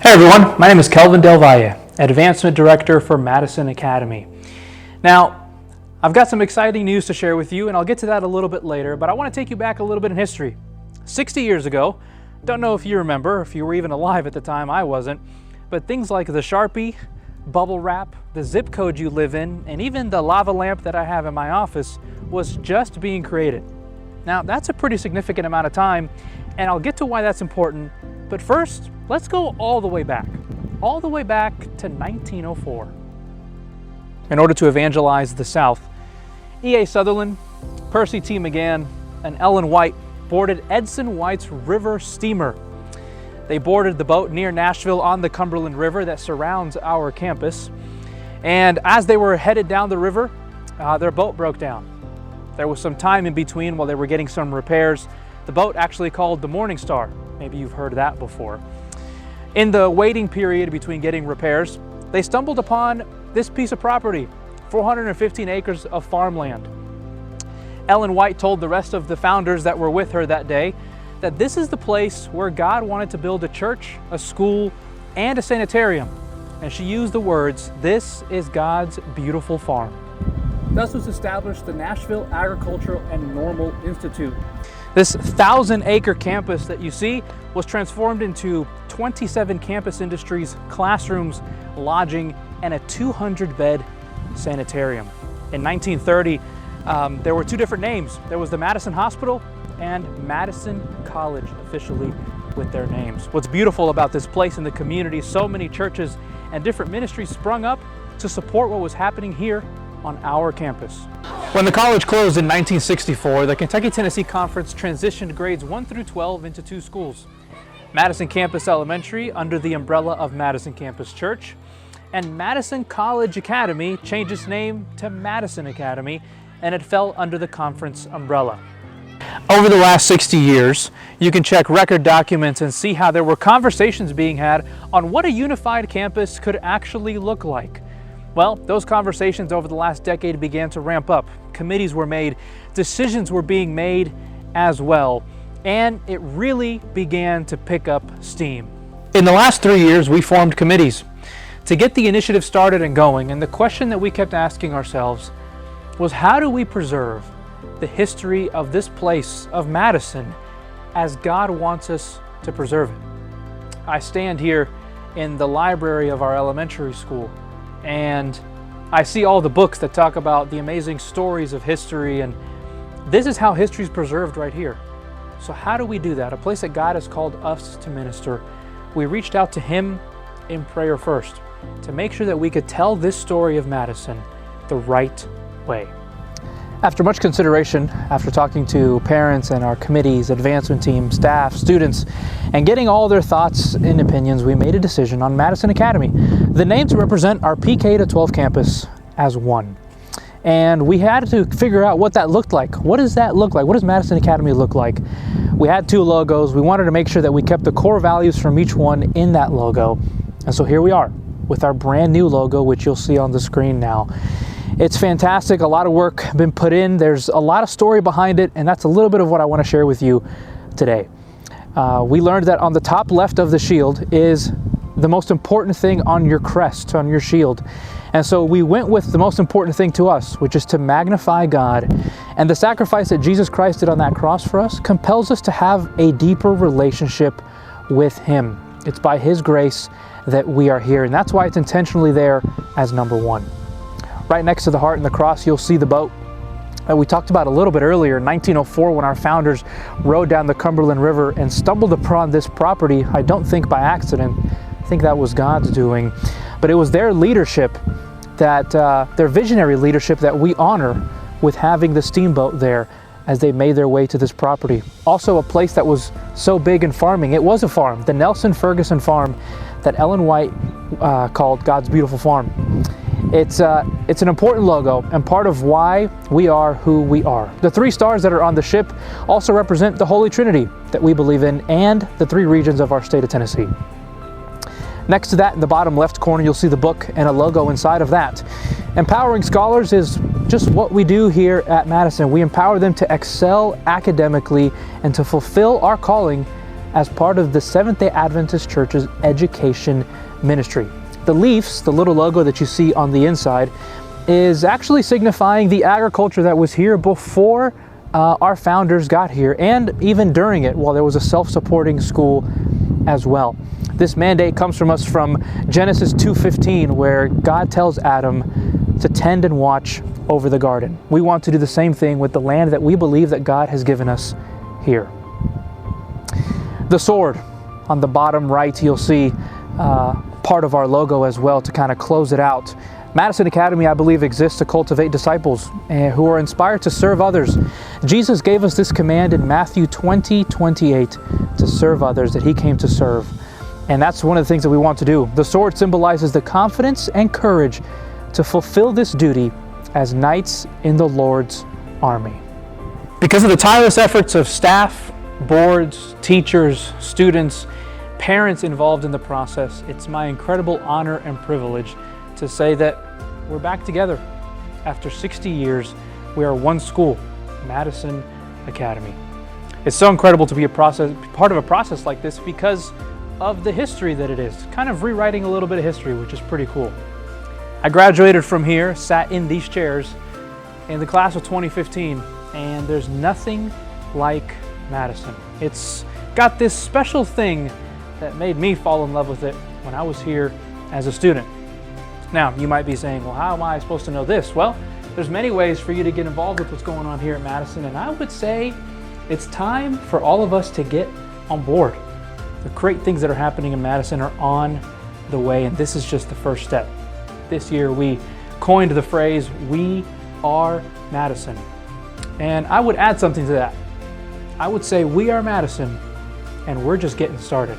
Hey everyone, my name is Kelvin Del Valle, Advancement Director for Madison Academy. Now, I've got some exciting news to share with you, and I'll get to that a little bit later, but I want to take you back a little bit in history. 60 years ago, don't know if you remember, if you were even alive at the time, I wasn't, but things like the Sharpie, bubble wrap, the zip code you live in, and even the lava lamp that I have in my office was just being created. Now, that's a pretty significant amount of time, and I'll get to why that's important, but first, let's go all the way back to 1904. In order to evangelize the South, E.A. Sutherland, Percy T. McGann, and Ellen White boarded Edson White's river steamer. They boarded the boat near Nashville on the Cumberland River that surrounds our campus. And as they were headed down the river, their boat broke down. There was some time in between while they were getting some repairs. The boat actually called the Morning Star. Maybe you've heard that before. In the waiting period between getting repairs, they stumbled upon this piece of property, 415 acres of farmland. Ellen White told the rest of the founders that were with her that day that this is the place where God wanted to build a church, a school, and a sanitarium. And she used the words, "This is God's beautiful farm." Thus was established the Nashville Agricultural and Normal Institute. This 1,000-acre campus that you see was transformed into 27 campus industries, classrooms, lodging, and a 200-bed sanitarium. In 1930, there were two different names. There was the Madison Hospital and Madison College, officially with their names. What's beautiful about this place and the community, so many churches and different ministries sprung up to support what was happening here on our campus. When the college closed in 1964, the Kentucky-Tennessee Conference transitioned grades 1 through 12 into two schools. Madison Campus Elementary under the umbrella of Madison Campus Church, and Madison College Academy changed its name to Madison Academy, and it fell under the conference umbrella. Over the last 60 years, you can check record documents and see how there were conversations being had on what a unified campus could actually look like. Well, those conversations over the last decade began to ramp up. Committees were made, decisions were being made as well, and it really began to pick up steam. In the last 3 years, we formed committees to get the initiative started and going, and the question that we kept asking ourselves was, how do we preserve the history of this place, of Madison, as God wants us to preserve it? I stand here in the library of our elementary school, and I see all the books that talk about the amazing stories of history, and this is how history is preserved right here. So how do we do that? A place that God has called us to minister. We reached out to Him in prayer first to make sure that we could tell this story of Madison the right way. After much consideration, after talking to parents and our committees, advancement team, staff, students, and getting all their thoughts and opinions, we made a decision on Madison Academy, the name to represent our PK to 12 campus as one. And we had to figure out what that looked like. What does that look like? What does Madison Academy look like? We had two logos. We wanted to make sure that we kept the core values from each one in that logo. And so here we are with our brand new logo, which you'll see on the screen now. It's fantastic. A lot of work been put in. There's a lot of story behind it, and that's a little bit of what I want to share with you today. We learned that on the top left of the shield is the most important thing on your crest, on your shield. And so we went with the most important thing to us, which is to magnify God. And the sacrifice that Jesus Christ did on that cross for us compels us to have a deeper relationship with Him. It's by His grace that we are here, and that's why it's intentionally there as number one. Right next to the heart and the cross, you'll see the boat that we talked about a little bit earlier in 1904 when our founders rode down the Cumberland River and stumbled upon this property. I don't think by accident. I think that was God's doing. But it was their leadership, their visionary leadership, that we honor with having the steamboat there as they made their way to this property. Also a place that was so big in farming. It was a farm, the Nelson Ferguson farm that Ellen White called God's beautiful farm. It's an important logo and part of why we are who we are. The 3 stars that are on the ship also represent the Holy Trinity that we believe in and the 3 regions of our state of Tennessee. Next to that, in the bottom left corner, you'll see the book and a logo inside of that. Empowering scholars is just what we do here at Madison. We empower them to excel academically and to fulfill our calling as part of the Seventh-day Adventist Church's education ministry. The leaves, the little logo that you see on the inside, is actually signifying the agriculture that was here before our founders got here, and even during it, while there was a self-supporting school as well. This mandate comes from us from Genesis 2:15, where God tells Adam to tend and watch over the garden. We want to do the same thing with the land that we believe that God has given us here. The sword, on the bottom right, you'll see part of our logo as well to kind of close it out. Madison Academy, I believe, exists to cultivate disciples who are inspired to serve others. Jesus gave us this command in Matthew 20:28 to serve others, that he came to serve. And that's one of the things that we want to do. The sword symbolizes the confidence and courage to fulfill this duty as knights in the Lord's army. Because of the tireless efforts of staff, boards, teachers, students, parents involved in the process, it's my incredible honor and privilege to say that we're back together. After 60 years, we are one school, Madison Academy. It's so incredible to be part of a process like this because of the history that it is, kind of rewriting a little bit of history, which is pretty cool. I graduated from here, sat in these chairs in the class of 2015, and there's nothing like Madison. It's got this special thing that made me fall in love with it when I was here as a student. Now, you might be saying, well, how am I supposed to know this? Well, there's many ways for you to get involved with what's going on here at Madison, and I would say it's time for all of us to get on board. The great things that are happening in Madison are on the way, and this is just the first step. This year we coined the phrase, "We are Madison." And I would add something to that. I would say we are Madison, and we're just getting started.